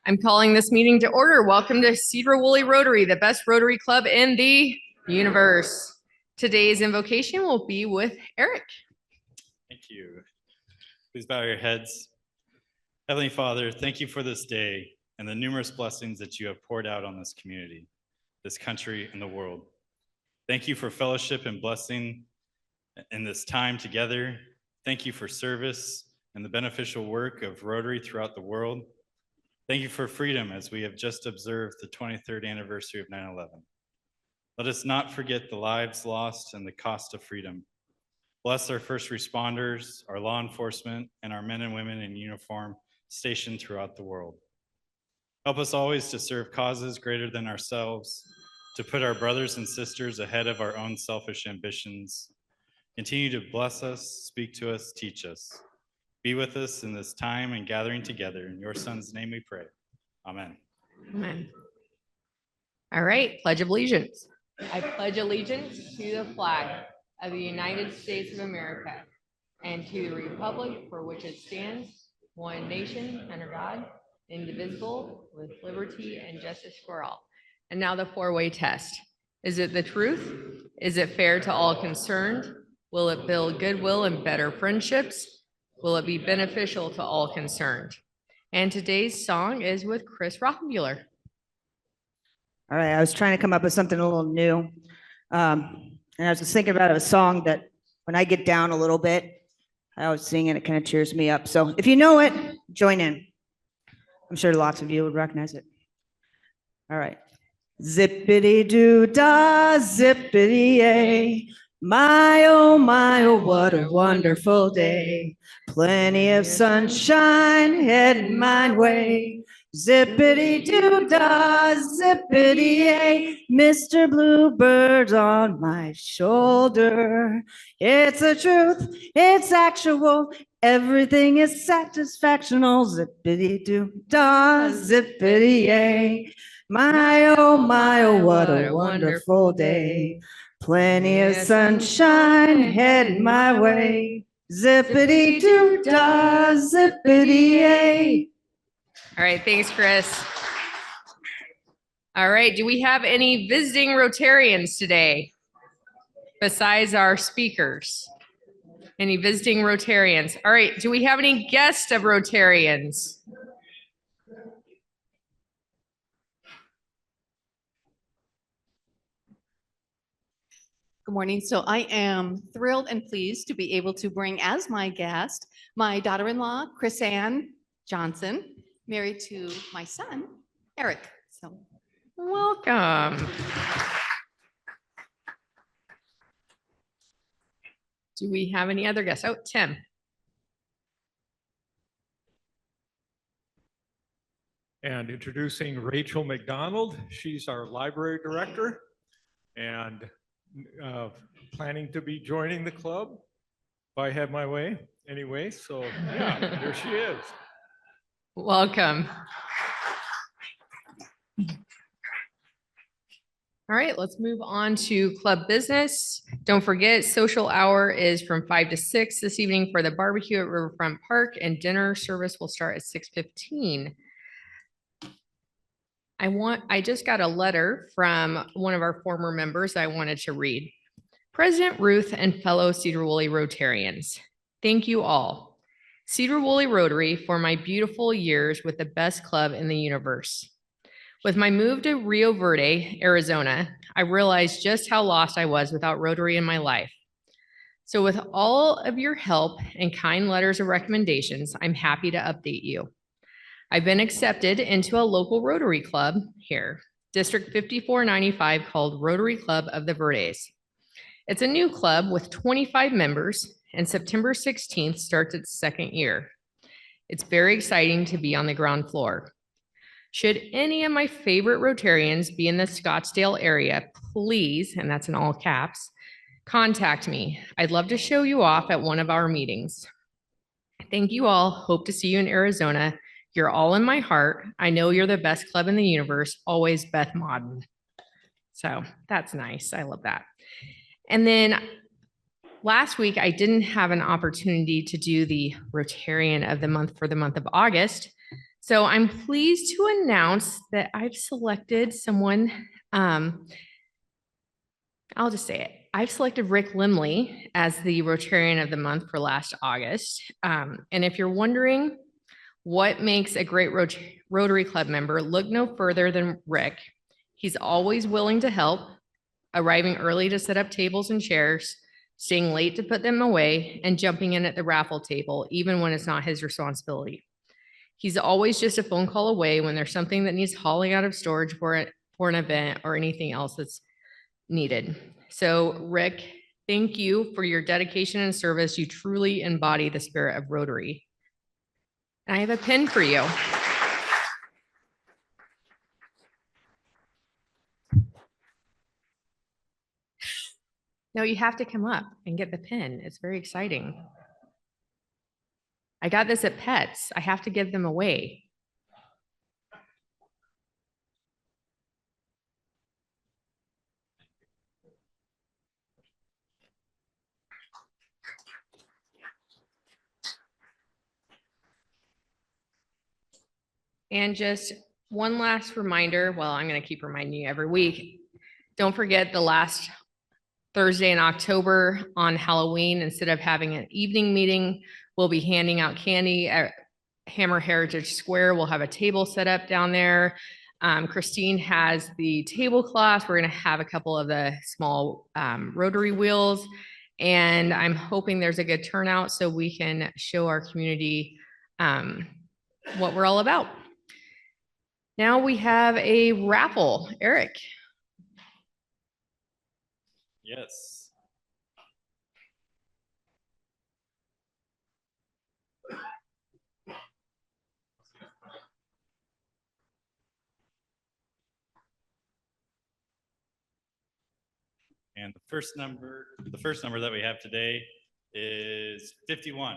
I'm calling this meeting to order. Welcome to Sedro Woolley Rotary, the best Rotary club in the universe. Today's invocation will be with Eric. Thank you. Please bow your heads. Heavenly Father, thank you for this day and the numerous blessings that you have poured out on this community, this country, and the world. Thank you for fellowship and blessing in this time together. Thank you for service and the beneficial work of Rotary throughout the world. Thank you for freedom as we have just observed the 23rd anniversary of 9/11. Let us not forget the lives lost and the cost of freedom. Bless our first responders, our law enforcement, and our men and women in uniform stationed throughout the world. Help us always to serve causes greater than ourselves, to put our brothers and sisters ahead of our own selfish ambitions. Continue to bless us, speak to us, teach us. Be with us in this time and gathering together. In your Son's name we pray. Amen. Amen. All right, Pledge of Allegiance. I pledge allegiance to the flag of the United States of America and to the republic for which it stands, one nation under God, indivisible, with liberty and justice for all. And now the four-way test. Is it the truth? Is it fair to all concerned? Will it build goodwill and better friendships? Will it be beneficial to all concerned? And today's song is with Chris Rothenbuehler. All right, I was trying to come up with something a little new. And I was just thinking about a song that when I get down a little bit, I always sing and it kind of cheers me up. So if you know it, join in. I'm sure lots of you would recognize it. All right. Zippity-doo-dah, zippity-yay. My, oh, what a wonderful day. Plenty of sunshine heading my way. Zippity-doo-dah, zippity-yay. Mr. Bluebird on my shoulder. It's the truth, it's actual. Everything is satisfactional. Zippity-doo-dah, zippity-yay. My, oh, what a wonderful day. Plenty of sunshine heading my way. Zippity-doo-dah, zippity-yay. All right, thanks, Chris. All right, do we have any visiting Rotarians today besides our speakers? Any visiting Rotarians? All right, do we have any guests of Rotarians? Good morning. So I am thrilled and pleased to be able to bring as my guest my daughter-in-law, Chris Ann Johnson, married to my son, Eric. So welcome. Do we have any other guests? Oh, Tim. And introducing Rachel McDonald. She's our library director and planning to be joining the club if I have my way anyway. So yeah, there she is. Welcome. All right, let's move on to club business. Don't forget, social hour is from 5 to 6 this evening for the barbecue at Riverfront Park, and dinner service will start at 6:15. I just got a letter from one of our former members I wanted to read. President Ruth and fellow Sedro Woolley Rotarians, thank you all. Sedro Woolley Rotary for my beautiful years with the best club in the universe. With my move to Rio Verde, Arizona, I realized just how lost I was without Rotary in my life. So with all of your help and kind letters of recommendations, I'm happy to update you. I've been accepted into a local Rotary club here, District 5495, called Rotary Club of the Verdes. It's a new club with 25 members, and September 16th starts its second year. It's very exciting to be on the ground floor. Should any of my favorite Rotarians be in the Scottsdale area, please, and that's in all caps, contact me. I'd love to show you off at one of our meetings. Thank you all. Hope to see you in Arizona. You're all in my heart. I know you're the best club in the universe. Always, Beth Modden. So that's nice. I love that. And then last week, I didn't have an opportunity to do the Rotarian of the month for the month of August. So I'm pleased to announce that I've selected someone, I'll just say it. I've selected Rick Limley as the Rotarian of the Month for last August. And if you're wondering what makes a great Rotary Club member, look no further than Rick. He's always willing to help, arriving early to set up tables and chairs, staying late to put them away, and jumping in at the raffle table, even when it's not his responsibility. He's always just a phone call away when there's something that needs hauling out of storage for an event or anything else that's needed. So Rick, thank you for your dedication and service. You truly embody the spirit of Rotary. And I have a pin for you. No, you have to come up and get the pin. It's very exciting. I got this at Pets. I have to give them away. And just one last reminder, well, I'm going to keep reminding you every week. Don't forget the last Thursday in October on Halloween, instead of having an evening meeting, we'll be handing out candy at Hammer Heritage Square. We'll have a table set up down there. Christine has the tablecloths. We're going to have a couple of the small rotary wheels, and I'm hoping there's a good turnout so we can show our community what we're all about. Now we have a raffle. Eric. Yes. And the first number that we have today is 51.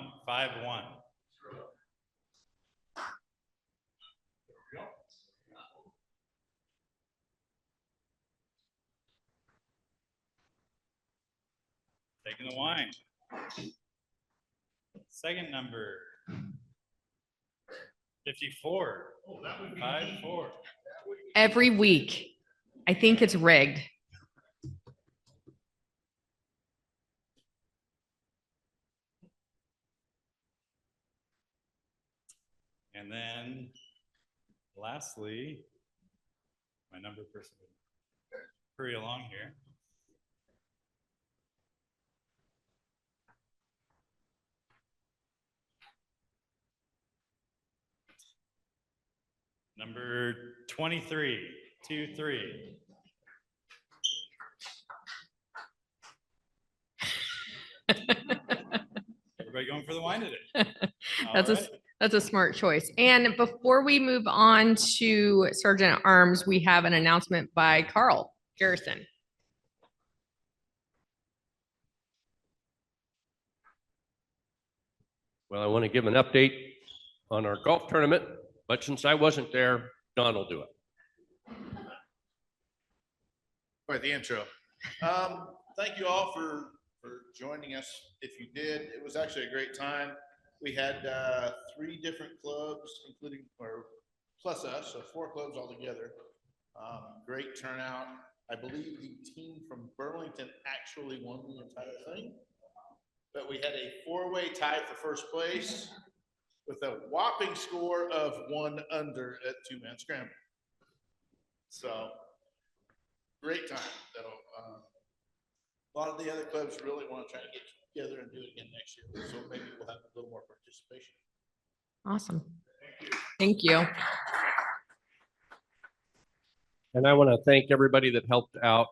Taking the wine. Second number, 54. 54. Every week. I think it's rigged. And then lastly, my number person would hurry along here. Number 23, 23. Everybody going for the wine today? That's a smart choice. And before we move on to Sergeant at Arms, we have an announcement by Carl Garrison. Well, I want to give an update on our golf tournament, but since I wasn't there, Don will do it. Quite the intro. Thank you all for joining us. If you did, it was actually a great time. We had 3 different clubs, including, or plus us, so 4 clubs altogether. Great turnout. I believe the team from Burlington actually won the entire thing. But we had a 4-way tie for first place with a whopping score of 1 under at 2-man scramble. So great time. That'll a lot of the other clubs really want to try to get together and do it again next year. So maybe we'll have a little more participation. Awesome. Thank you. And I want to thank everybody that helped out.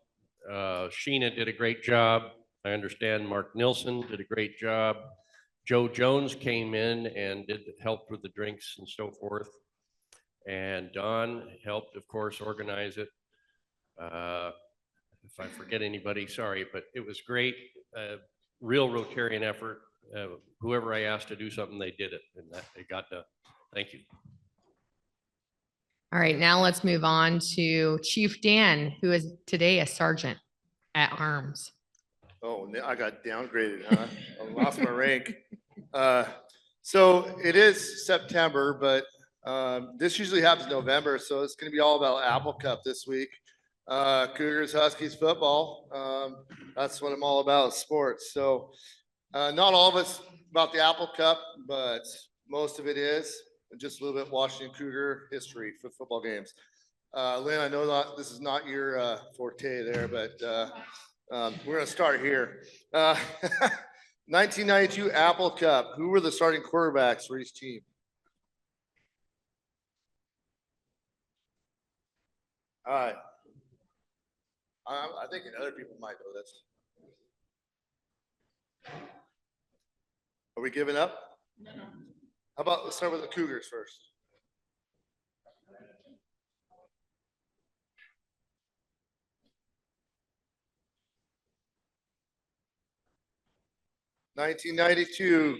Sheena did a great job. I understand Mark Nilsson did a great job. Joe Jones came in and did help with the drinks and so forth. And Don helped, of course, organize it. If I forget anybody, sorry, but it was great. Real Rotarian effort. Whoever I asked to do something, they did it, and that they got done. Thank you. All right, now let's move on to Chief Dan, who is today a sergeant at arms. Oh, I got downgraded, huh? I lost my rank. So it is September, but This usually happens in November, so it's going to be all about Apple Cup this week. Cougars, Huskies football. That's what I'm all about, sports. So not all of it's about the Apple Cup, but most of it is. And just a little bit Washington Cougar history for football games. Lynn, I know that this is not your forte there, but we're going to start here. 1992 Apple Cup. Who were the starting quarterbacks for each team? All right. I think other people might know this. Are we giving up? No. How about let's start with the Cougars first. (1992)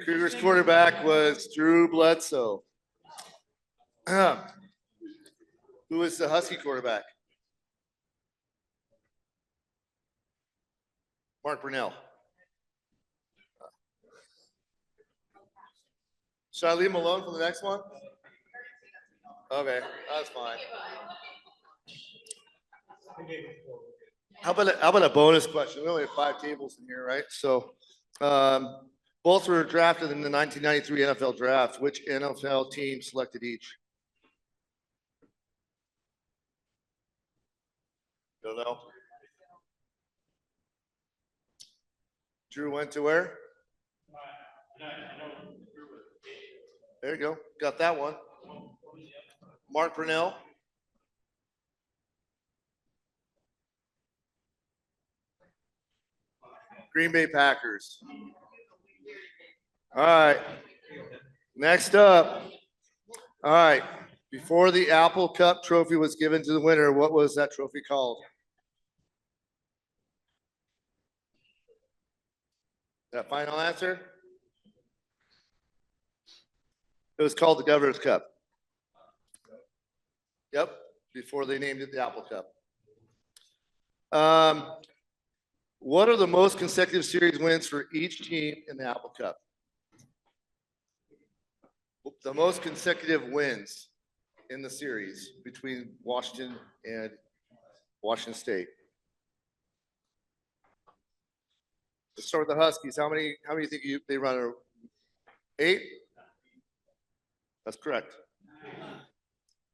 Cougars quarterback was Drew Bledsoe. Who was the Husky quarterback? Mark Brunell. Should I leave him alone for the next one? Okay, that's fine. How about a bonus question? We only have 5 tables in here, right? So both were drafted in the 1993 NFL draft. Which NFL team selected each? Don't know. Drew went to where? There you go. Got that one. Mark Brunell. Green Bay Packers. All right. Next up. All right. Before the Apple Cup trophy was given to the winner, what was that trophy called? That final answer? It was called the Governor's Cup. Yep, before they named it the Apple Cup. What are the most consecutive series wins for each team in the Apple Cup? The most consecutive wins in the series between Washington and Washington State. Let's start with the Huskies. How many think they run? 8? That's correct.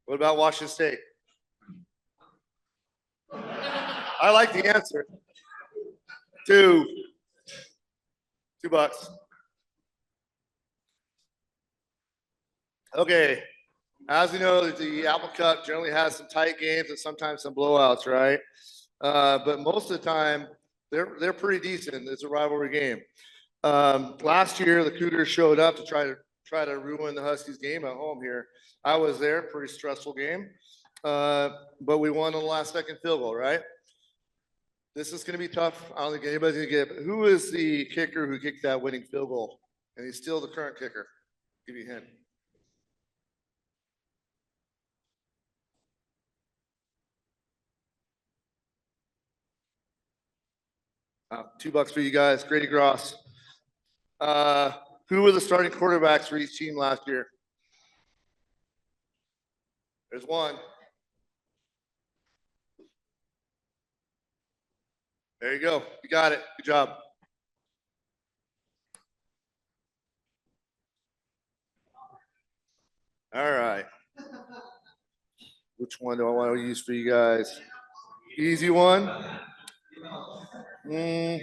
What about Washington State? I like the answer. 2. $2. Okay. As we know, the Apple Cup generally has some tight games and sometimes some blowouts, right? But most of the time, they're pretty decent. It's a rivalry game. Last year, the Cougars showed up to try to ruin the Huskies game at home here. I was there, pretty stressful game. But we won on the last second field goal, right? This is going to be tough. I don't think anybody's going to get it. But who is the kicker who kicked that winning field goal? And he's still the current kicker. Give you a hint. $2 for you guys. Grady Gross. Who were the starting quarterbacks for each team last year? There's one. There you go. You got it. Good job. All right. Which one do I want to use for you guys? Easy one. Yeah,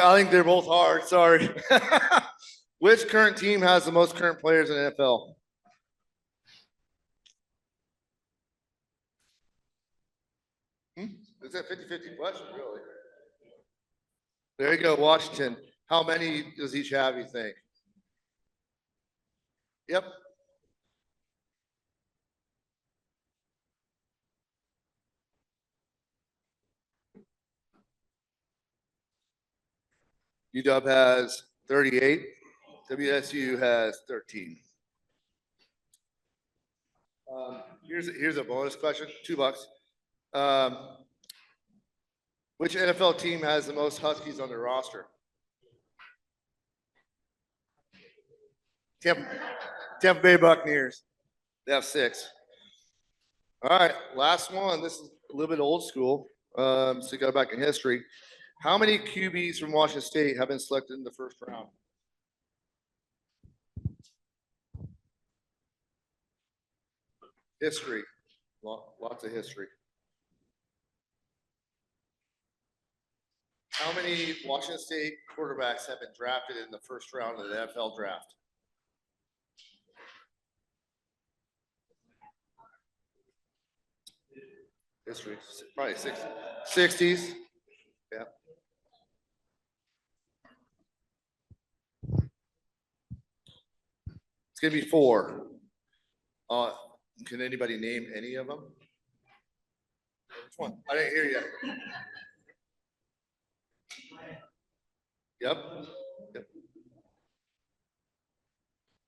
I think they're both hard. Sorry. Which current team has the most current players in the NFL? It's a 50-50 question, really. There you go, Washington. How many does each have, you think? Yep. UW has 38. WSU has 13. Here's a bonus question, $2. Which NFL team has the most Huskies on their roster? Tampa Bay Buccaneers. They have 6. All right, last one. This is a little bit old school. So go back in history. How many QBs from Washington State have been selected in the first round? History. Lots of history. How many Washington State quarterbacks have been drafted in the first round of the NFL draft? History, probably 60s. Yeah. It's gonna be 4. Can anybody name any of them? Which one? I didn't hear you. Yep.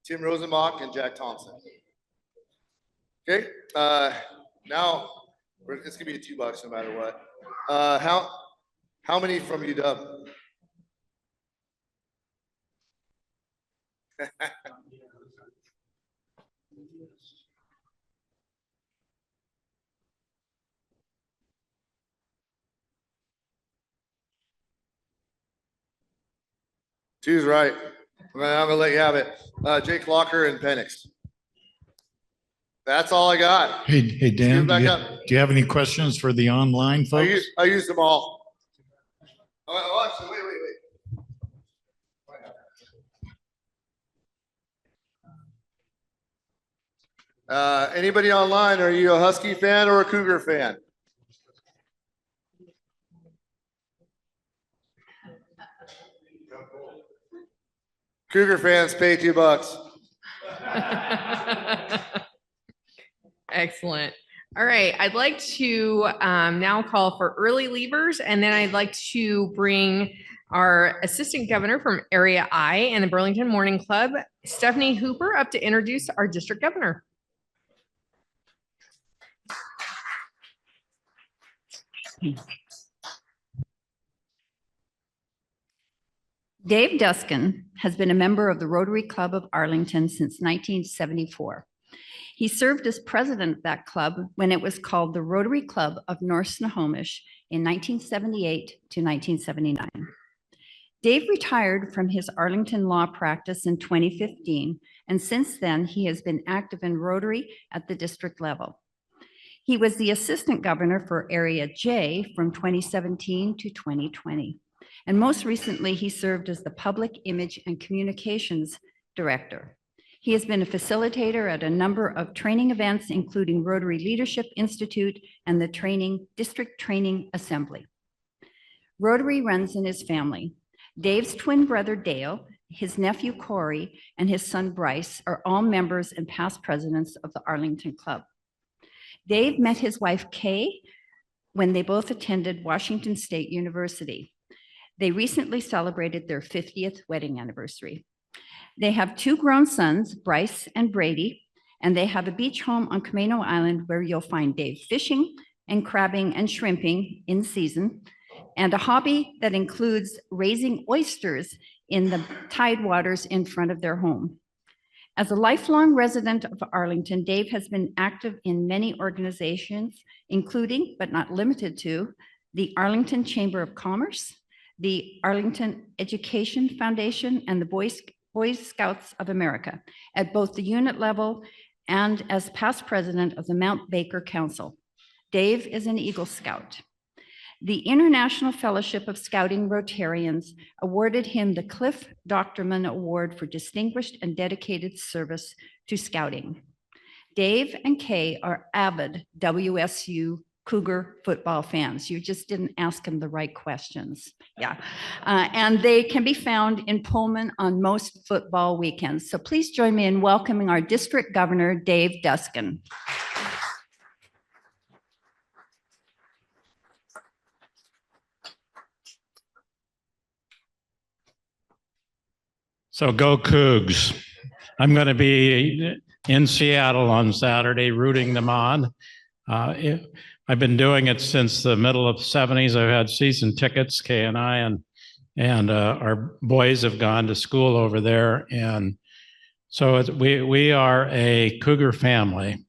Tim Rosenbach and Jack Thompson. Okay, now it's gonna be $2 no matter what. How many from UW? Two's right. I'm gonna let you have it. Jake Locker and Penix. That's all I got. Hey, Dan, back do up. you have any questions for the online folks? I used them all. Oh, actually, wait. Anybody online, are you a Husky fan or a Cougar fan? Cougar fans pay $2. Excellent. All right, I'd like to now call for early leavers, and then I'd like to bring our Assistant Governor from Area I and the Burlington Morning Club, Stephanie Hooper, up to introduce our District Governor. Dave Duskin has been a member of the Rotary Club of Arlington since 1974. He served as president of that club when it was called the Rotary Club of North Snohomish in 1978 to 1979. Dave retired from his Arlington law practice in 2015, and since then he has been active in Rotary at the district level. He was the assistant governor for Area J from 2017 to 2020. And most recently, he served as the Public Image and Communications Director. He has been a facilitator at a number of training events, including Rotary Leadership Institute and the District Training Assembly. Rotary runs in his family. Dave's twin brother, Dale, his nephew, Corey, and his son, Bryce, are all members and past presidents of the Arlington Club. Dave met his wife, Kay, when they both attended Washington State University. They recently celebrated their 50th wedding anniversary. They have 2 grown sons, Bryce and Brady, and they have a beach home on Camano Island where you'll find Dave fishing and crabbing and shrimping in season, and a hobby that includes raising oysters in the tide waters in front of their home. As a lifelong resident of Arlington, Dave has been active in many organizations, including, but not limited to, the Arlington Chamber of Commerce, the Arlington Education Foundation, and the Boy Scouts of America at both the unit level and as past president of the Mount Baker Council. Dave is an Eagle Scout. The International Fellowship of Scouting Rotarians awarded him the Cliff Doctorman Award for distinguished and dedicated service to scouting. Dave and Kay are avid WSU Cougar football fans. You just didn't ask them the right questions. Yeah. And they can be found in Pullman on most football weekends. So please join me in welcoming our District Governor, Dave Duskin. So go Cougs. I'm going to be in Seattle on Saturday rooting them on. I've been doing it since the middle of the 70s. I've had season tickets, Kay and I, and our boys have gone to school over there. And So we are a Cougar family.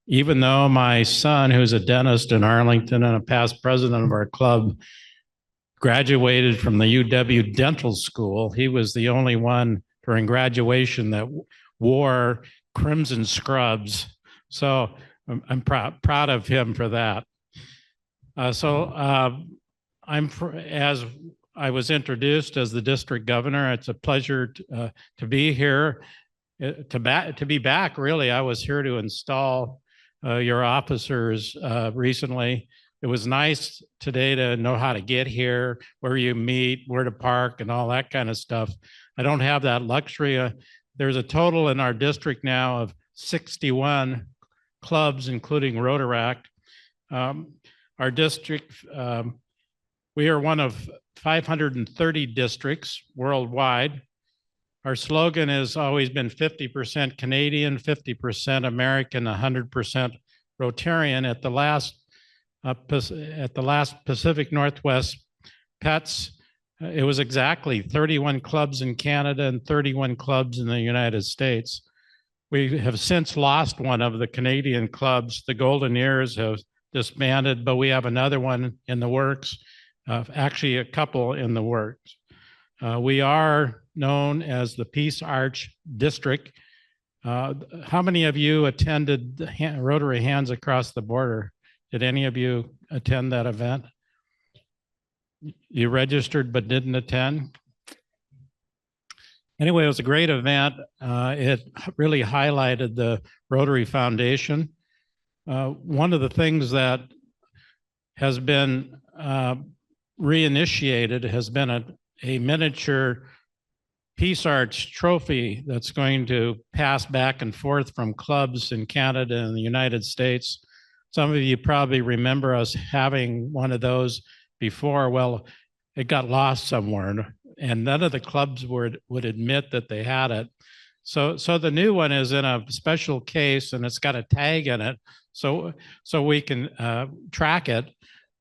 Even though my son, who's a dentist in Arlington and a past president of our club, graduated from the UW Dental School, he was the only one during graduation that wore crimson scrubs. So I'm proud of him for that. As I was introduced as the district governor, it's a pleasure to be here, to be back, really. I was here to install your officers recently. It was nice today to know how to get here, where you meet, where to park, and all that kind of stuff. I don't have that luxury. There's a total in our district now of 61 clubs, including Rotaract. Our district, we are one of 530 districts worldwide. Our slogan has always been 50% Canadian, 50% American, 100% Rotarian. At the last Pacific Northwest Pets, it was exactly 31 clubs in Canada and 31 clubs in the United States. We have since lost one of the Canadian clubs. The Golden Ears have disbanded, but we have another one in the works, actually a couple in the works. We are known as the Peace Arch District. How many of you attended the Rotary Hands Across the Border? Did any of you attend that event? You registered but didn't attend? Anyway, it was a great event. It really highlighted the Rotary Foundation. One of the things that has been reinitiated has been a miniature Peace Arch trophy that's going to pass back and forth from clubs in Canada and the United States. Some of you probably remember us having one of those before. Well, it got lost somewhere, and none of the clubs would admit that they had it. So the new one is in a special case, and it's got a tag in it, so we can track it.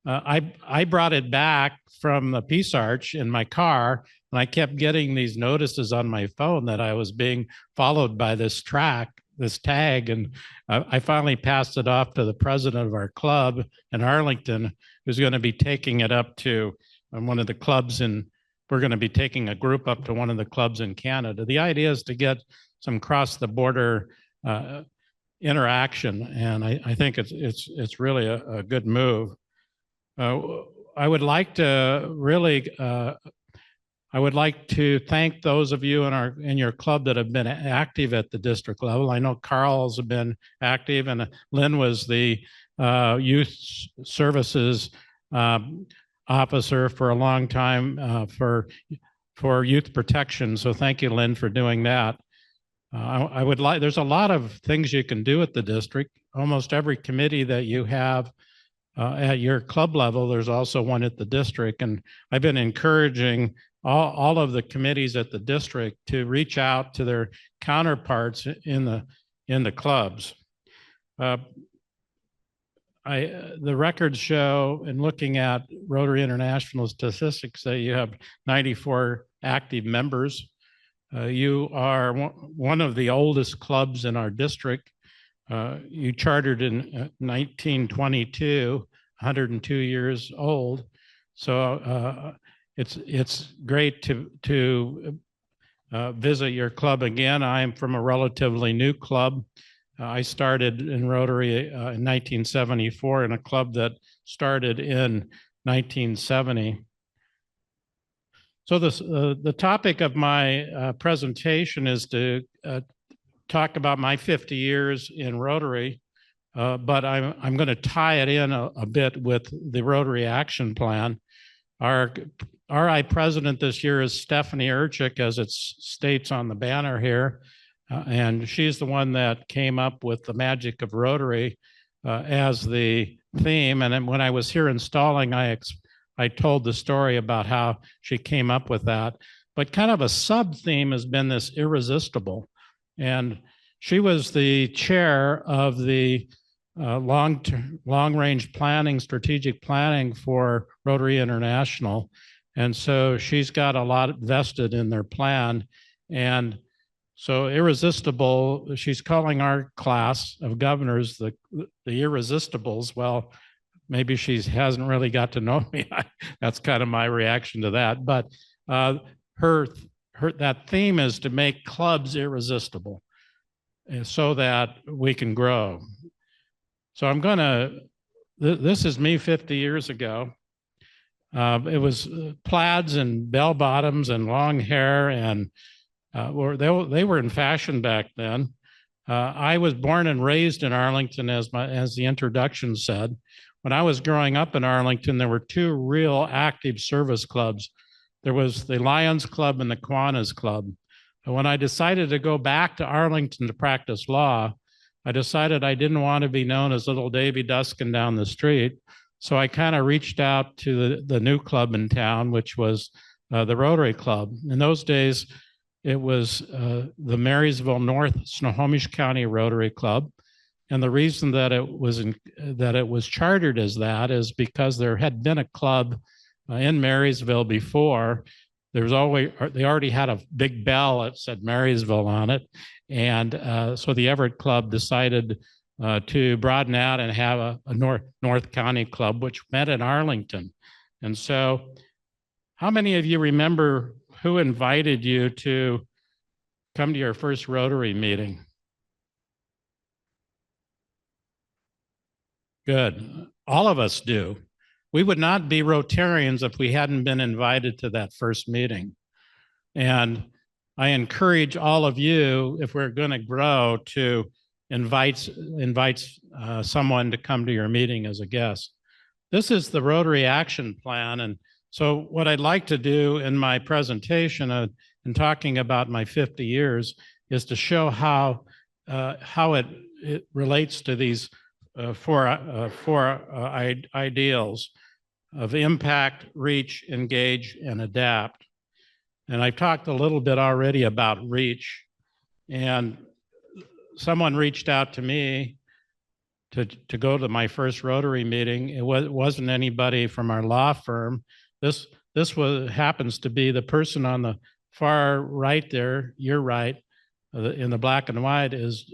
I brought it back from the Peace Arch in my car, and I kept getting these notices on my phone that I was being followed by this tag, and I finally passed it off to the president of our club in Arlington, who's going to be taking it up to one of the clubs, and we're going to be taking a group up to one of the clubs in Canada. The idea is to get some cross-the-border interaction, and I think it's really a good move. I would like to thank those of you in your club that have been active at the district level. I know Carl's been active, and Lynn was the youth services officer for a long time for youth protection. So thank you, Lynn, for doing that. There's a lot of things you can do at the district. Almost every committee that you have at your club level, there's also one at the district. And I've been encouraging all of the committees at the district to reach out to their counterparts in the clubs. The records show, in looking at Rotary International statistics, that you have 94 active members. You are one of the oldest clubs in our district. You chartered in 1922, 102 years old. So it's great to visit your club again. I am from a relatively new club. I started in Rotary in 1974 in a club that started in 1970. So the topic of my presentation is to talk about my 50 years in Rotary, but I'm going to tie it in a bit with the Rotary Action Plan. Our RI president this year is Stephanie Urchik, as it states on the banner here, and she's the one that came up with the magic of Rotary as the theme. And then when I was here installing, I told the story about how she came up with that. But kind of a sub-theme has been this irresistible. And she was the chair of the long-range planning, strategic planning for Rotary International. And so she's got a lot vested in their plan. And So irresistible, she's calling our class of governors the irresistibles. Well, maybe she hasn't really got to know me. That's kind of my reaction to that. But her that theme is to make clubs irresistible, so that we can grow. So I'm gonna. This is me 50 years ago. It was plaids and bell bottoms and long hair, and they were in fashion back then. I was born and raised in Arlington, as the introduction said. When I was growing up in Arlington, there were two real active service clubs. There was the Lions Club and the Kiwanis Club. And when I decided to go back to Arlington to practice law, I decided I didn't want to be known as little Davy Duskin down the street. So I kind of reached out to the new club in town, which was the Rotary Club. In those days, it was the Marysville North Snohomish County Rotary Club. And the reason that it was chartered as that is because there had been a club in Marysville before. They already had a big bell that said Marysville on it. And so the Everett Club decided to broaden out and have a North County Club, which met in Arlington. And so how many of you remember who invited you to come to your first Rotary meeting? Good. All of us do. We would not be Rotarians if we hadn't been invited to that first meeting. And I encourage all of you, if we're going to grow, to invite someone to come to your meeting as a guest. This is the Rotary Action Plan. And so what I'd like to do in my presentation in talking about my 50 years is to show how it relates to these four ideals of impact, reach, engage, and adapt. And I've talked a little bit already about reach, and someone reached out to me to go to my first Rotary meeting. It wasn't anybody from our law firm. This happens to be the person on the far right there, your right, in the black and white, is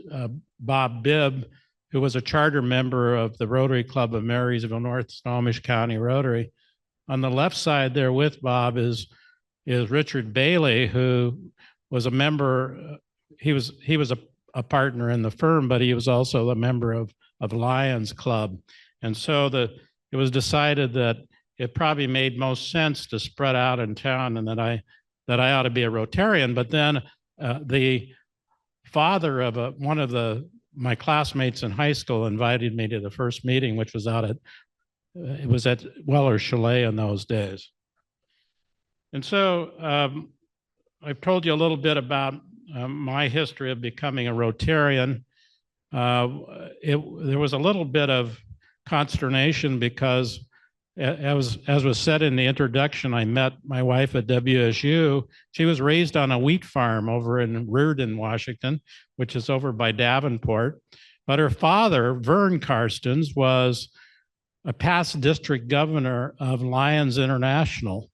Bob Bibb, who was a charter member of the Rotary Club of Marysville North Snohomish County Rotary. On the left side there with Bob is Richard Bailey, who was a member. He was a partner in the firm, but he was also a member of Lions Club. And so it was decided that it probably made most sense to spread out in town, and that I ought to be a Rotarian. But then the father of one of my classmates in high school invited me to the first meeting, which was at Weller Chalet in those days. And so I've told you a little bit about my history of becoming a Rotarian. There was a little bit of consternation because, as was said in the introduction, I met my wife at WSU. She was raised on a wheat farm over in Reardon, Washington, which is over by Davenport. But her father, Vern Karstens, was a past district governor of Lions International,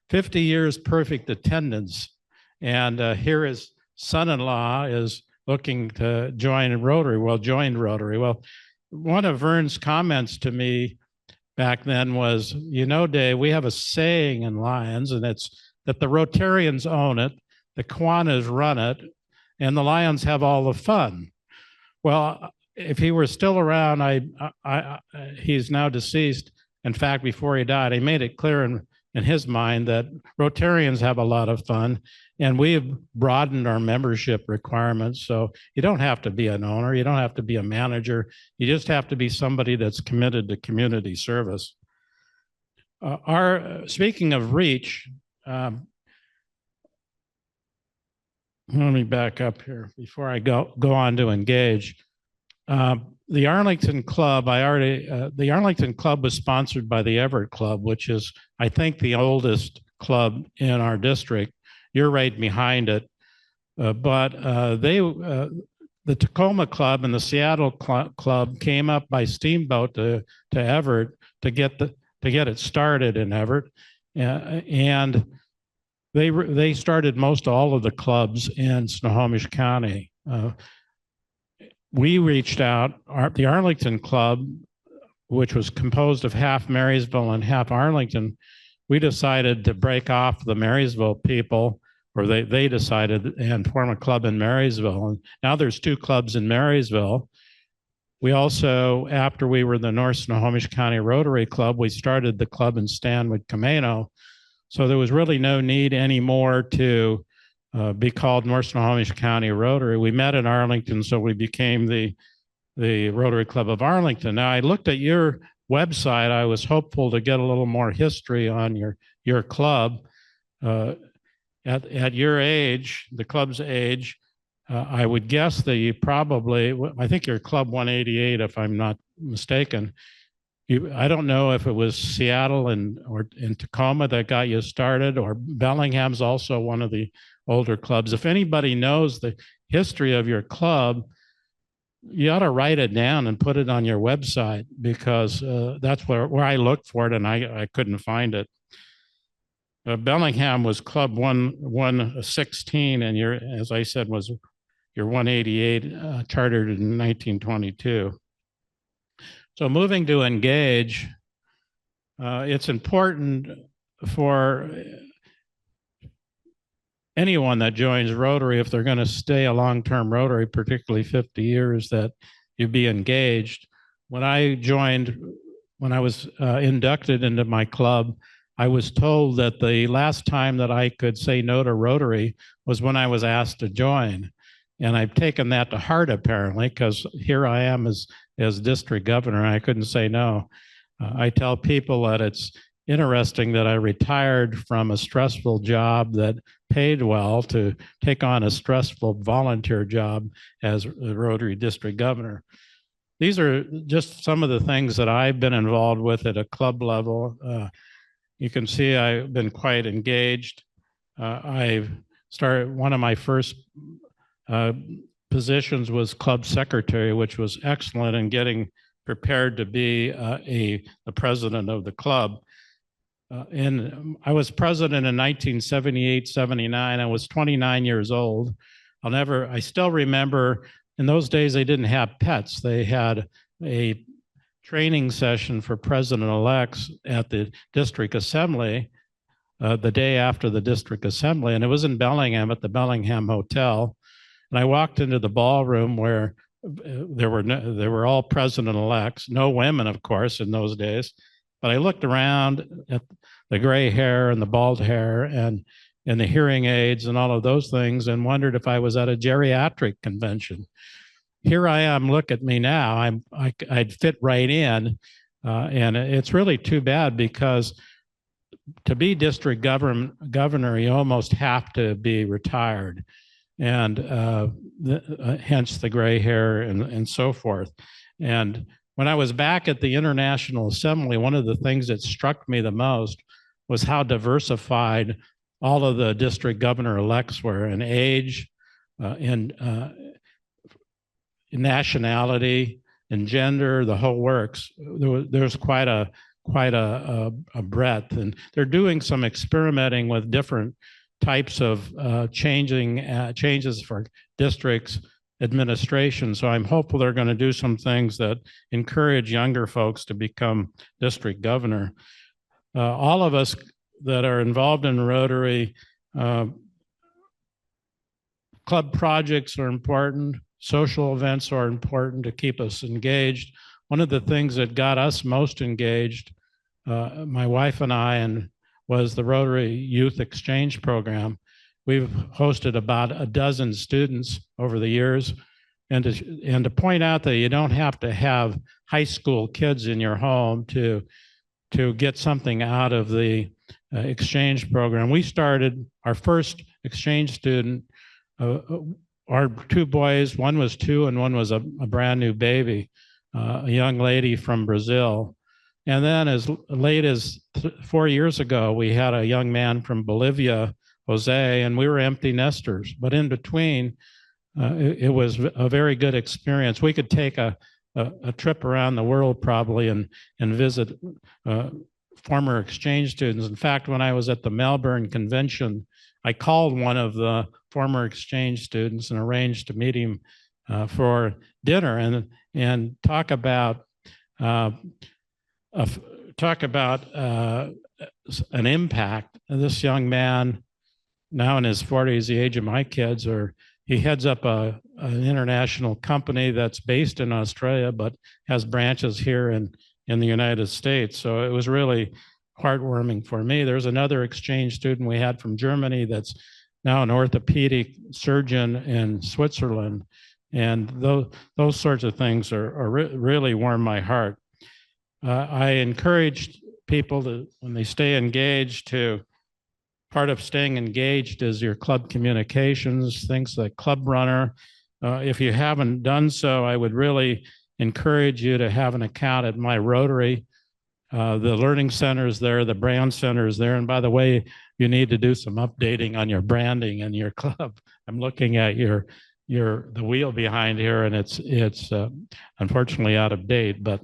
50 years perfect attendance. And here his son-in-law is looking to joined Rotary. Well, one of Vern's comments to me back then was, Dave, we have a saying in Lions, and it's that the Rotarians own it, the Kiwanis run it, and the Lions have all the fun. Well, if he were still around, he's now deceased. In fact, before he died, he made it clear in his mind that Rotarians have a lot of fun, and we've broadened our membership requirements. So you don't have to be an owner, you don't have to be a manager, you just have to be somebody that's committed to community service. Speaking of reach, let me back up here before I go on to engage. The Arlington Club, the Arlington Club was sponsored by the Everett Club, which is, I think, the oldest club in our district. You're right behind it. But the Tacoma Club and the Seattle Club came up by steamboat to Everett to get it started in Everett. And They started most all of the clubs in Snohomish County. We reached out, the Arlington Club, which was composed of half Marysville and half Arlington. We decided to break off the Marysville people, or they decided, and form a club in Marysville. And now there's 2 clubs in Marysville. We also, after we were the North Snohomish County Rotary Club, we started the club in Stanwood, Camano. So there was really no need anymore to be called North Snohomish County Rotary. We met in Arlington, so we became the Rotary Club of Arlington. Now, I looked at your website. I was hopeful to get a little more history on your club. At your age, the club's age, I would guess that you probably, I think you're Club 188, if I'm not mistaken. I don't know if it was Seattle or in Tacoma that got you started, or Bellingham's also one of the older clubs. If anybody knows the history of your club, you ought to write it down and put it on your website, because that's where I looked for it and I couldn't find it. Bellingham was Club 116, and as I said, was your 188, chartered in 1922. So moving to engage, it's important for anyone that joins Rotary, if they're going to stay a long-term Rotary, particularly 50 years, that you be engaged. When I joined, when I was inducted into my club, I was told that the last time that I could say no to Rotary was when I was asked to join. And I've taken that to heart, apparently, because here I am as district governor, and I couldn't say no. I tell people that it's interesting that I retired from a stressful job that paid well to take on a stressful volunteer job as a Rotary district governor. These are just some of the things that I've been involved with at a club level. You can see I've been quite engaged. I've started, one of my first positions was club secretary, which was excellent in getting prepared to be the president of the club. And I was president in 1978, 79. I was 29 years old. I still remember in those days, they didn't have pets. They had a training session for president-elects at the district assembly the day after the district assembly. And it was in Bellingham at the Bellingham Hotel. And I walked into the ballroom where there were all president-elects, no women, of course, in those days. But I looked around at the gray hair and the bald hair and the hearing aids and all of those things, and wondered if I was at a geriatric convention. Here I am, look at me now. I'd fit right in. And it's really too bad, because to be district governor, you almost have to be retired. And hence the gray hair and so forth. And when I was back at the International Assembly, one of the things that struck me the most was how diversified all of the district governor-elects were in age, in nationality, in gender, the whole works. There's quite a breadth, and they're doing some experimenting with different types of changes for districts administration. So I'm hopeful they're going to do some things that encourage younger folks to become district governor. All of us that are involved in Rotary, club projects are important. Social events are important to keep us engaged. One of the things that got us most engaged, my wife and I, was the Rotary Youth Exchange Program. We've hosted about a dozen students over the years. And to point out that you don't have to have high school kids in your home to get something out of the exchange program. We started our first exchange student, our 2 boys, one was 2 and one was a brand new baby, a young lady from Brazil. And then as late as 4 years ago, we had a young man from Bolivia, Jose, and we were empty nesters. But in between, it was a very good experience. We could take a trip around the world probably and visit former exchange students. In fact, when I was at the Melbourne convention I called one of the former exchange students and arranged to meet him for dinner and talk about an impact. This young man, now in his 40s, the age of my kids, he heads up an international company that's based in Australia, but has branches here in the United States. So it was really heartwarming for me. There's another exchange student we had from Germany that's now an orthopedic surgeon in Switzerland. And those sorts of things really warm my heart. I encourage people to, when they stay engaged, part of staying engaged is your club communications, things like Club Runner. If you haven't done so, I would really encourage you to have an account at my Rotary. The Learning Center is there, the Brand Center is there. And by the way, you need to do some updating on your branding and your club. I'm looking at the wheel behind here, and it's unfortunately out of date, but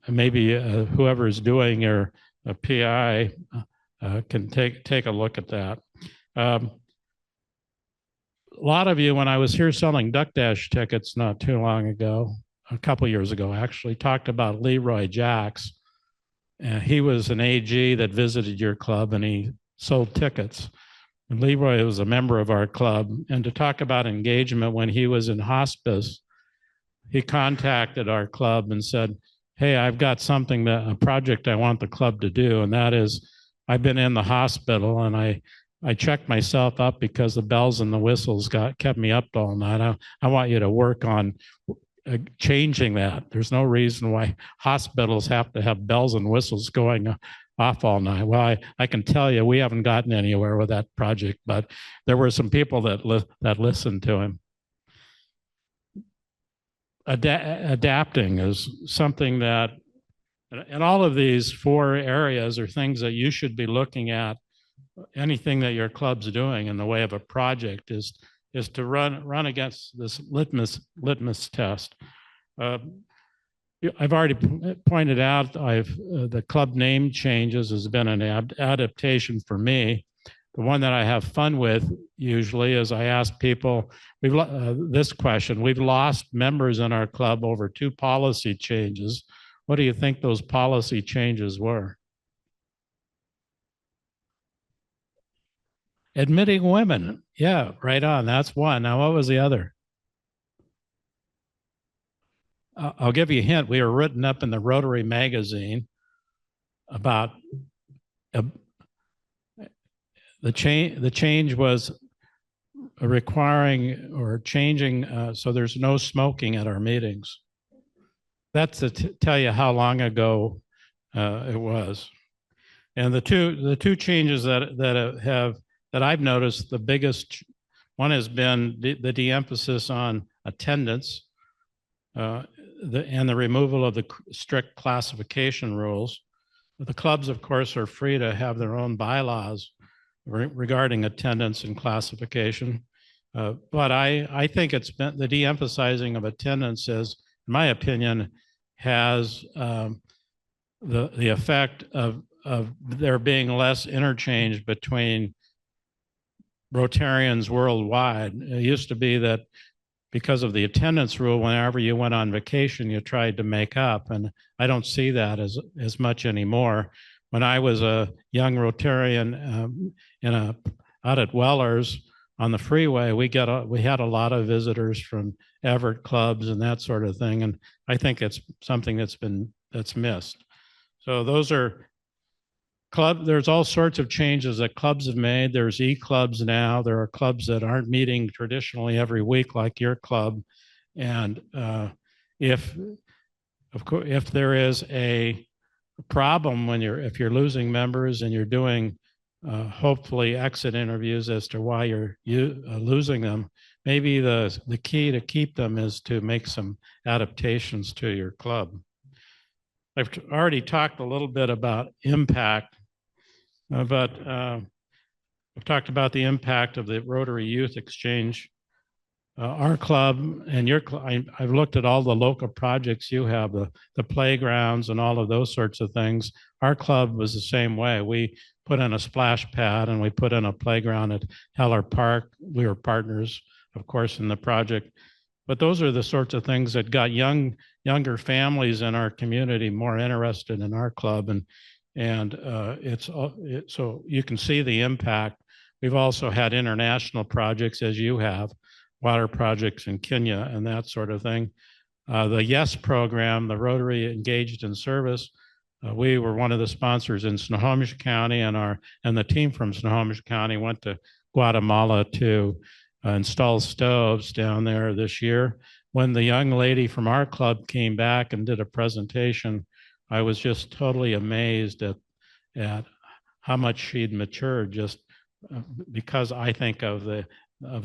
maybe whoever is doing your PI can take a look at that. A lot of you, when I was here selling Duck Dash tickets not too long ago, a couple years ago actually, talked about Leroy Jacks. He was an AG that visited your club and he sold tickets. And Leroy was a member of our club. And to talk about engagement, when he was in hospice, he contacted our club and said, hey, I've got a project I want the club to do. And that is, I've been in the hospital and I checked myself up because the bells and the whistles kept me up all night. I want you to work on changing that. There's no reason why hospitals have to have bells and whistles going off all night. Well, I can tell you, we haven't gotten anywhere with that project, but there were some people that listened to him. Adapting is something that, and all of these 4 areas are things that you should be looking at. Anything that your club's doing in the way of a project is to run against this litmus test. I've already pointed out the club name changes has been an adaptation for me. The one that I have fun with usually is I ask people this question: we've lost members in our club over 2 policy changes. What do you think those policy changes were? Admitting women. Yeah, right on. That's one. Now, what was the other? I'll give you a hint. We were written up in the Rotary magazine about the change was requiring or changing so there's no smoking at our meetings. That's to tell you how long ago it was. And the two changes that I've noticed, the biggest one has been the de-emphasis on attendance and the removal of the strict classification rules. The clubs, of course, are free to have their own bylaws regarding attendance and classification. But I think it's been the de-emphasizing of attendance is, in my opinion, has the effect of there being less interchange between Rotarians worldwide. It used to be that because of the attendance rule, whenever you went on vacation, you tried to make up. And I don't see that as much anymore. When I was a young Rotarian out at Wellers on the freeway, we had a lot of visitors from Everett clubs and that sort of thing. And I think it's something that's missed. So those are there's all sorts of changes that clubs have made. There's e-clubs now. There are clubs that aren't meeting traditionally every week like your club. And if there is a problem if you're losing members and you're doing hopefully exit interviews as to why you're losing them, maybe the key to keep them is to make some adaptations to your club. I've already talked a little bit about impact, but I've talked about the impact of the Rotary Youth Exchange. Our club and your club, I've looked at all the local projects you have, the playgrounds and all of those sorts of things. Our club was the same way. We put in a splash pad and we put in a playground at Heller Park. We were partners, of course, in the project. But those are the sorts of things that got younger families in our community more interested in our club. And so you can see the impact. We've also had international projects, as you have, water projects in Kenya and that sort of thing. The YES program, the Rotary Engaged in Service, we were one of the sponsors in Snohomish County, and the team from Snohomish County went to Guatemala to install stoves down there this year. When the young lady from our club came back and did a presentation, I was just totally amazed at how much she'd matured just because I think of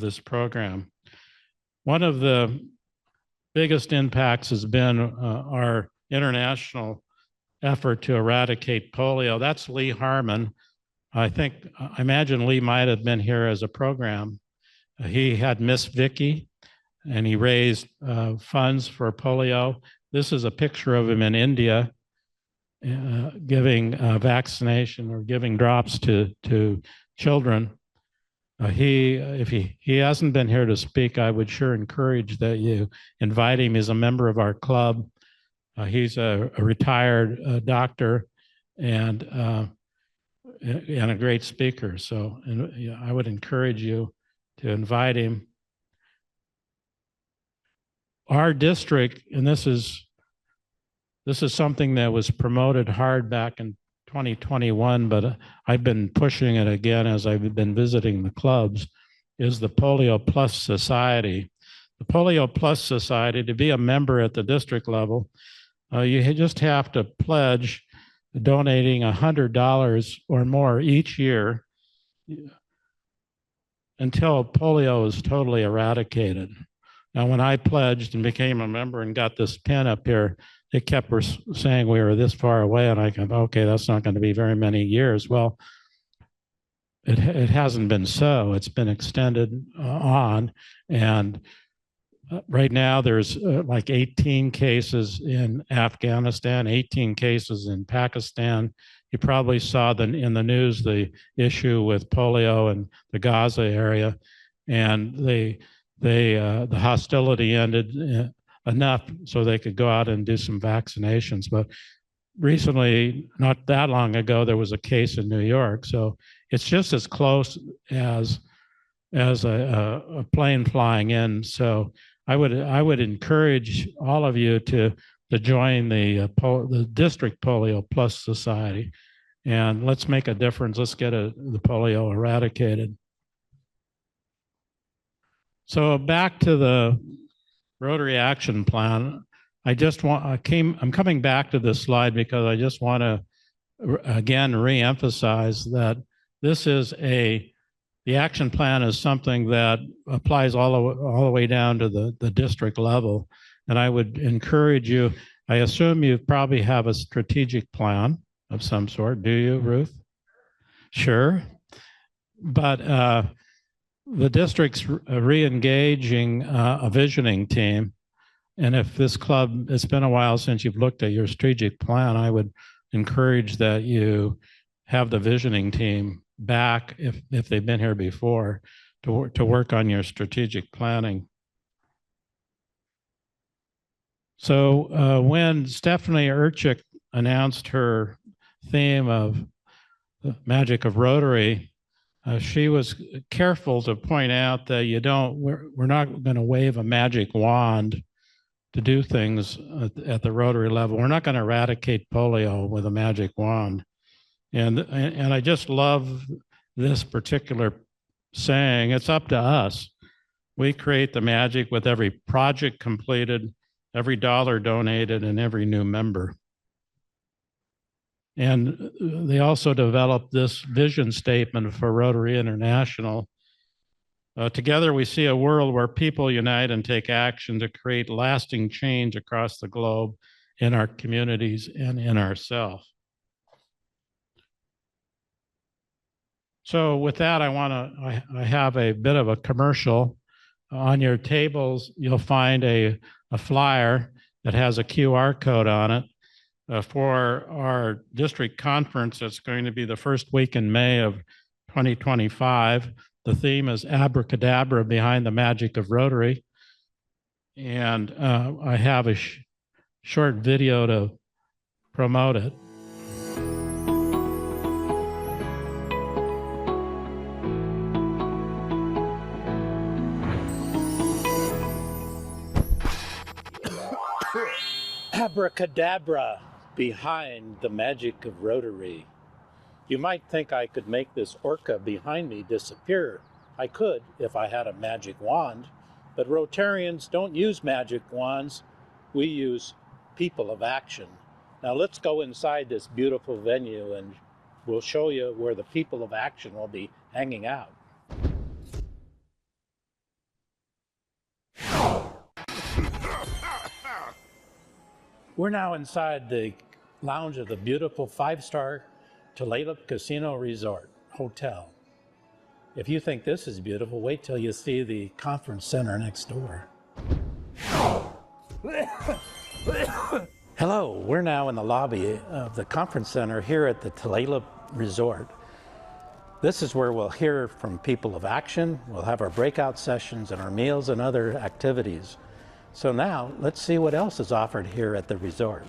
this program. One of the biggest impacts has been our international effort to eradicate polio. That's Lee Harmon. I imagine Lee might have been here as a program. He had Miss Vicky, and he raised funds for polio. This is a picture of him in India giving vaccination or giving drops to children. If he hasn't been here to speak, I would sure encourage that you invite him. He's a member of our club. He's a retired doctor and a great speaker. So I would encourage you to invite him. Our district, and this is something that was promoted hard back in 2021, but I've been pushing it again as I've been visiting the clubs, is the Polio Plus Society. The Polio Plus Society, to be a member at the district level, you just have to pledge donating $100 or more each year until polio is totally eradicated. Now, when I pledged and became a member and got this pin up here, they kept saying we were this far away, and I thought, okay, that's not going to be very many years. Well, it hasn't been so. It's been extended on, and right now there's like 18 cases in Afghanistan, 18 cases in Pakistan. You probably saw in the news the issue with polio in the Gaza area, and the hostility ended enough so they could go out and do some vaccinations. But recently, not that long ago, there was a case in New York. So it's just as close as a plane flying in. So I would encourage all of you to join the District Polio Plus Society, and let's make a difference. Let's get the polio eradicated. So back to the Rotary Action Plan. I'm coming back to this slide because I just want to again reemphasize that this is the action plan is something that applies all the way down to the district level. And I would encourage you, I assume you probably have a strategic plan of some sort. Do you, Ruth? Sure. But the district's re-engaging a visioning team. And if this club, it's been a while since you've looked at your strategic plan, I would encourage that you have the visioning team back, if they've been here before, to work on your strategic planning. So when Stephanie Urchik announced her theme of the magic of Rotary, she was careful to point out that we're not going to wave a magic wand to do things at the Rotary level. We're not going to eradicate polio with a magic wand. And I just love this particular saying. It's up to us. We create the magic with every project completed, every dollar donated, and every new member. And they also developed this vision statement for Rotary International. Together, we see a world where people unite and take action to create lasting change across the globe, in our communities, and in ourselves. So with that, I have a bit of a commercial. On your tables, you'll find a flyer that has a QR code on it. for our district conference. It's going to be the first week in May of 2025. The theme is Abracadabra Behind the Magic of Rotary. And I have a short video to promote it. Abracadabra behind the magic of Rotary. You might think I could make this orca behind me disappear. I could if I had a magic wand, but Rotarians don't use magic wands. We use people of action. Now let's go inside this beautiful venue and we'll show you where the people of action will be hanging out. We're now inside the lounge of the beautiful 5-star Tulalip Casino Resort Hotel. If you think this is beautiful, wait till you see the conference center next door. Hello, we're now in the lobby of the conference center here at the Tulalip Resort. This is where we'll hear from people of action. We'll have our breakout sessions and our meals and other activities. So now, let's see what else is offered here at the resort.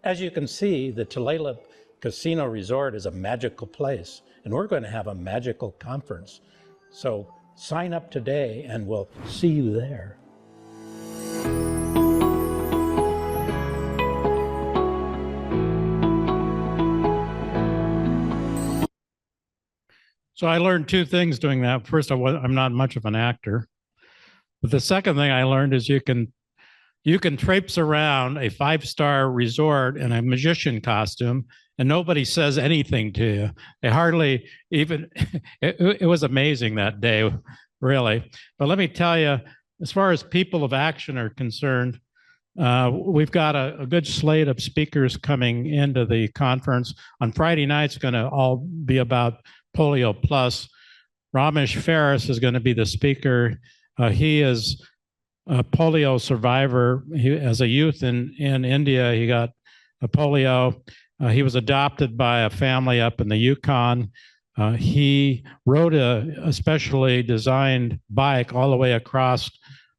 As you can see, the Tulalip Casino Resort is a magical place, and we're going to have a magical conference. So sign up today, and we'll see you there. So I learned two things doing that. First, I'm not much of an actor. But the second thing I learned is you can traipse around a 5-star resort in a magician costume and nobody says anything to you. They hardly even, it was amazing that day, really. But let me tell you, as far as people of action are concerned, we've got a good slate of speakers coming into the conference. On Friday night, it's going to all be about Polio Plus. Ramesh Ferris is going to be the speaker. He is a polio survivor. As a youth in India, he got a polio. He was adopted by a family up in the Yukon. He rode a specially designed bike all the way across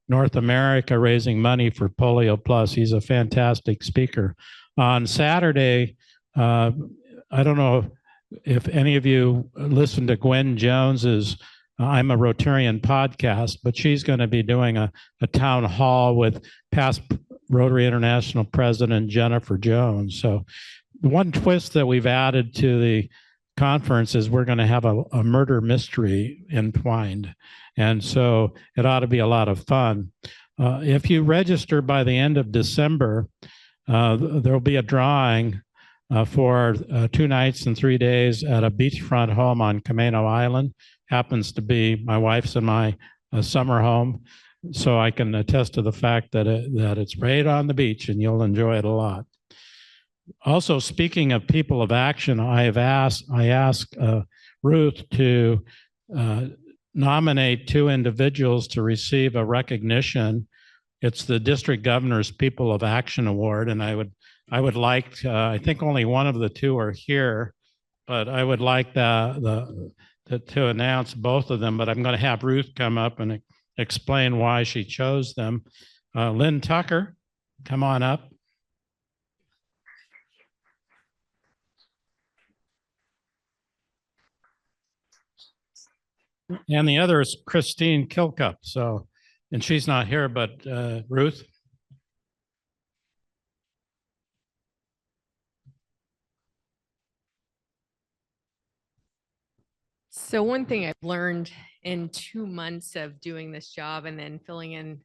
North America, raising money for Polio Plus. He's a fantastic speaker. On Saturday, I don't know if any of you listened to Gwen Jones's I'm a Rotarian podcast, but she's going to be doing a town hall with past Rotary International President Jennifer Jones. So one twist that we've added to the conference is we're going to have a murder mystery entwined. And so it ought to be a lot of fun. If you register by the end of December, there'll be a drawing for 2 nights and 3 days at a beachfront home on Camano Island. Happens to be my wife's and my summer home. So I can attest to the fact that it's right on the beach and you'll enjoy it a lot. Also, speaking of people of action, I asked Ruth to nominate two individuals to receive a recognition. It's the District Governor's People of Action Award, and I would like, I think only one of the two are here, but I would like to announce both of them, but I'm going to have Ruth come up and explain why she chose them. Lynn Tucker, come on up. And the other is Christine Kilcup. So, and she's not here, but Ruth. So one thing I've learned in 2 months of doing this job and then filling in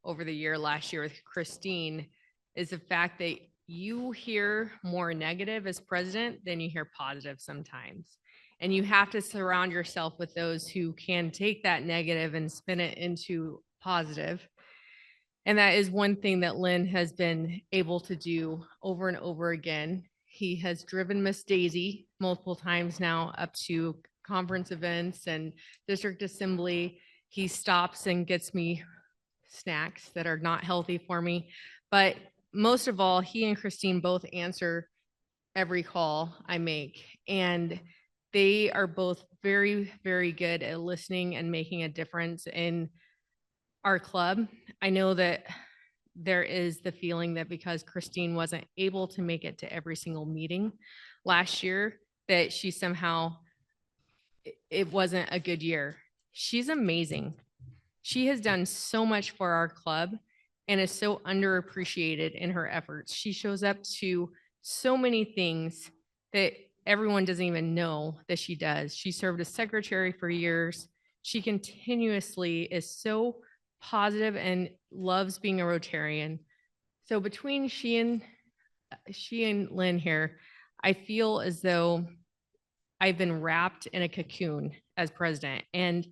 over the year last year with Christine is the fact that you hear more negative as president than you hear positive sometimes. And you have to surround yourself with those who can take that negative and spin it into positive. And that is one thing that Lynn has been able to do over and over again. He has driven Miss Daisy multiple times now up to conference events and district assembly. He stops and gets me snacks that are not healthy for me. But most of all, he and Christine both answer every call I make. And they are both very, very good at listening and making a difference in our club. I know that there is the feeling that because Christine wasn't able to make it to every single meeting last year, that she somehow, it wasn't a good year. She's amazing. She has done so much for our club and is so underappreciated in her efforts. She shows up to so many things that everyone doesn't even know that she does. She served as secretary for years. She continuously is so positive and loves being a Rotarian. So between she and Lynn here, I feel as though I've been wrapped in a cocoon as president, and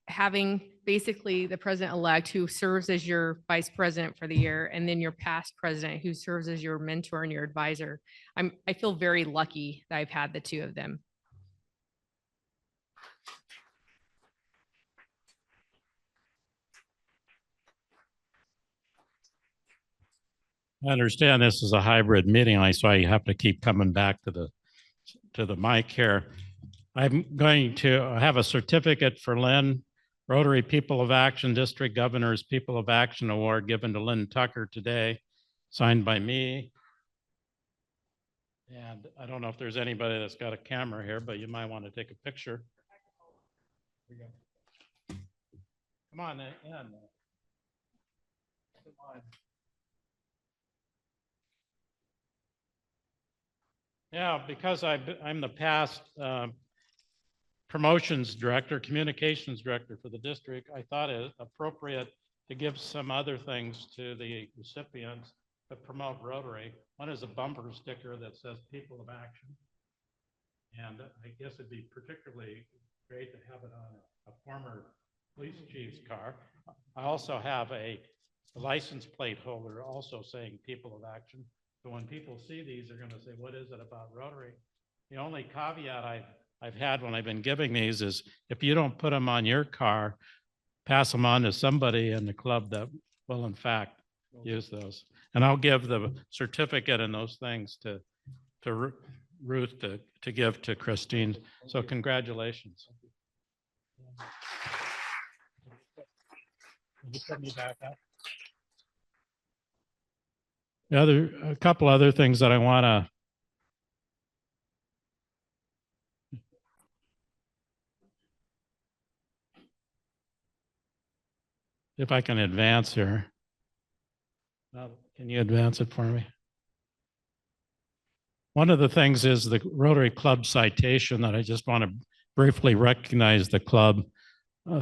having basically the president-elect who serves as your vice president for the year, and then your past president who serves as your mentor and your advisor. I feel very lucky that I've had the two of them. I understand this is a hybrid meeting, that's why you have to keep coming back to the mic here. I'm going to have a certificate for Lynn, Rotary People of Action, District Governor's People of Action Award given to Lynn Tucker today, signed by me. And I don't know if there's anybody that's got a camera here, but you might want to take a picture. Come on in. Come on. Yeah, because I'm the past promotions director, communications director for the district, I thought it appropriate to give some other things to the recipients to promote Rotary. One is a bumper sticker that says People of Action. And I guess it'd be particularly great to have it on a former police chief's car. I also have a license plate holder also saying People of Action. So when people see these, they're going to say, what is it about Rotary? The only caveat I've had when I've been giving these is if you don't put them on your car, pass them on to somebody in the club that will in fact use those. And I'll give the certificate and those things to Ruth to give to Christine. So congratulations. You put me back up. A couple other things that I want to if I can advance here. Can you advance it for me? One of the things is the Rotary Club citation that I just want to briefly recognize the club.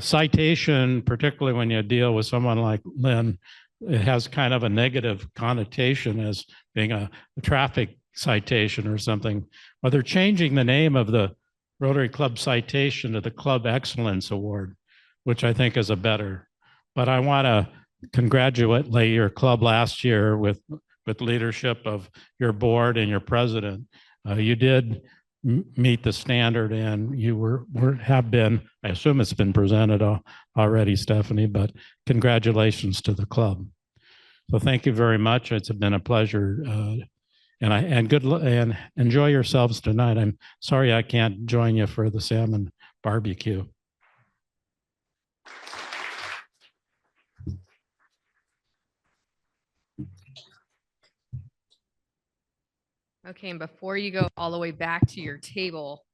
Citation, particularly when you deal with someone like Lynn, it has kind of a negative connotation as being a traffic citation or something. Well, they're changing the name of the Rotary Club citation to the Club Excellence Award, which I think is a better. But I want to congratulate your club last year with with leadership of your board and your president. You did meet the standard, and you have been, I assume it's been presented already, Stephanie, but congratulations to the club. So thank you very much. It's been a pleasure. And enjoy yourselves tonight. I'm sorry I can't join you for the salmon barbecue. Okay, and before you go all the way back to your table,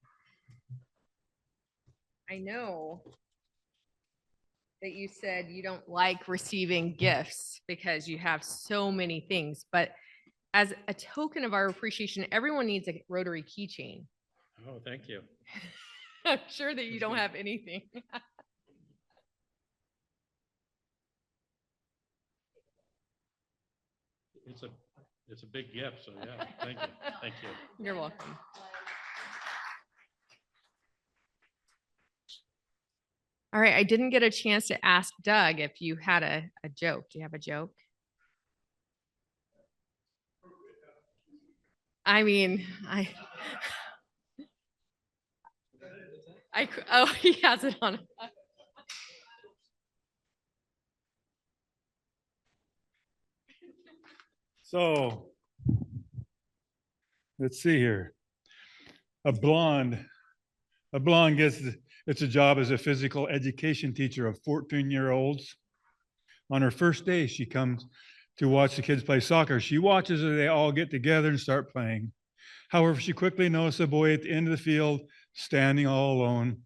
I know that you said you don't like receiving gifts because you have so many things, but as a token of our appreciation, everyone needs a Rotary keychain. Oh, thank you. I'm sure that you don't have anything. It's a big gift, so yeah, thank you. Thank you. You're welcome. All right, I didn't get a chance to ask Doug if you had a joke. Do you have a joke? I mean, oh, he has it on. So let's see here. A blonde it's a job as a physical education teacher of 14-year-olds. On her first day, she comes to watch the kids play soccer. She watches as they all get together and start playing. However, she quickly noticed a boy at the end of the field standing all alone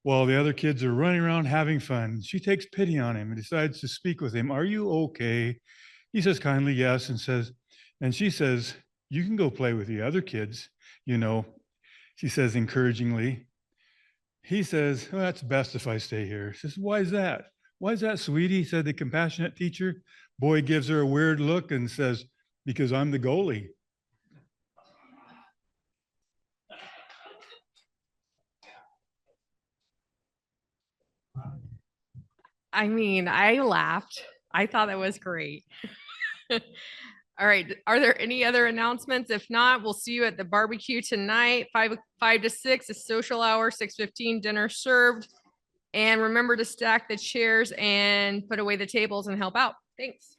while the other kids are running around having fun. She takes pity on him and decides to speak with him. "Are you okay?" He says kindly yes, and she says, "You can go play with the other kids, you know," she says encouragingly. He says, "Oh, that's best if I stay here." She says, "Why is that? Why is that, sweetie?" said the compassionate teacher. Boy gives her a weird look and says, "Because I'm the goalie." I mean, I laughed. I thought that was great. All right. Are there any other announcements? If not, we'll see you at the barbecue tonight, 5 to 6, a social hour, 6:15, dinner served. And remember to stack the chairs and put away the tables and help out. Thanks.